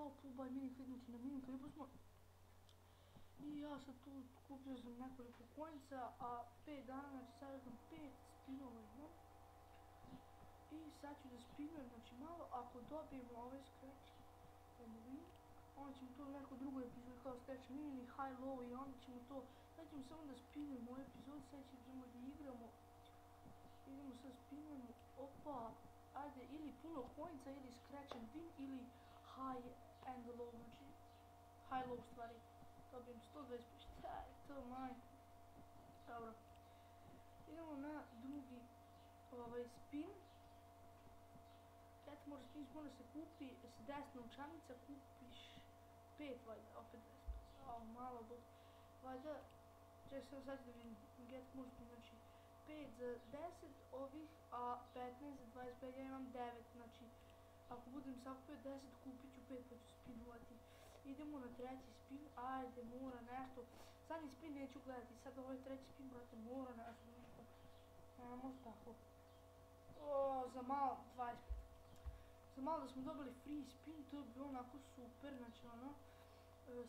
How to buy miniclip, znači na miniclipu smo. I ja sad tu kupio sam nekoliko coinca, a 5 dana, znači sad sam 5 spinova imam. I sad ću da spinujem, znači malo, ako dobijemo ovaj scratch and win, onda ćemo to u nekoj drugoj epizodi kao scratch and win ili high low i onda ćemo to, sad ćemo samo da spinujemo u epizodi, sad ćemo da igramo. Idemo sad spinujemo, opa, ajde, ili puno coinca, ili scratch and win, ili high and low, znači high low stvari. Dobijem 125, šta je to majko? Dobro. Idemo na drugi spin. Cat mora spin, mora se kupi s 10 novčanica, kupiš 5 valjda, opet 10, ao malo do valjda, čekaj sam sad da vidim, get more spin, znači 5 za 10 ovih, a 15 za 25, ja imam 9, znači ako budem sakupio 10, kupit ću 5 pa ću spinovati. Idemo na treći spin, ajde mora nešto, zadnji spin neću gledati, sad ovaj treći spin, brate, mora nešto, ne može tako. O, za malo 25. Za malo da smo dobili free spin, to bi bilo onako super, znači ono,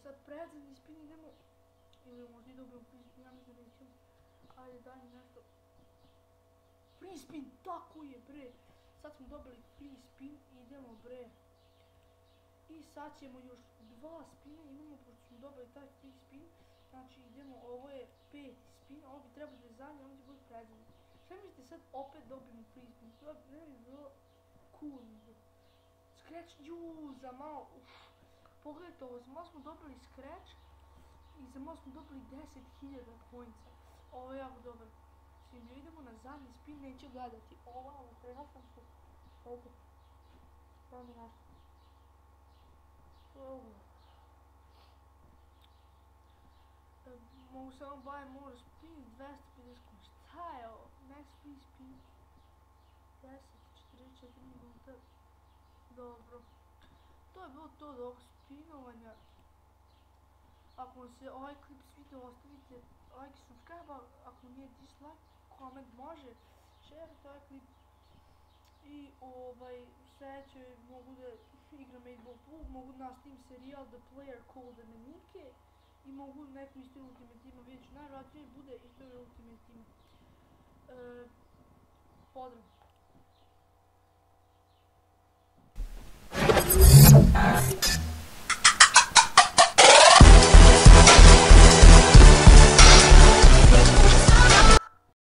sad predzadnji spin idemo, ili možda i dobijemo free spin, ja mislim da nećemo, ajde daj mi nešto. Free spin, tako je bre, sad smo dobili free spin, idemo bre. I sad ćemo još 2 spina imamo, pošto smo dobili taj free spin, znači idemo, ovo je 5. spin, ovo bi trebalo da je zadnji, ovo će biti predzadnji. Šta mislite sad opet dobijemo free spin, to ne bi bilo cool. Scratch, juu, za malo, pogledajte ovo, za malo smo dobili scratch i za malo smo dobili 10.000 coinca. Ovo je jako dobar. Svimlju, idemo na zadnji spin, neću gledati. Ovo, treba sam se, ajde, treba mi nešto. Mogu samo buy more spin, 250 kuna, šta je ovo? Next free spin, 10, 44 minuta. Dobro, to je bilo to od ovog spinovanja. Ako vam se ovaj klip svidio, ostavite like, subscribe, ako nije dislike, comment može, šerite ovaj klip. I sljedeće mogu da igram 8 Ball, mogu da nastavim serijal The Player Called Emenike i mogu neku istoriju Ultimate Teama, vidjet ću, najvjerojatnije bude istorija Ultimate Teama. Pozdrav!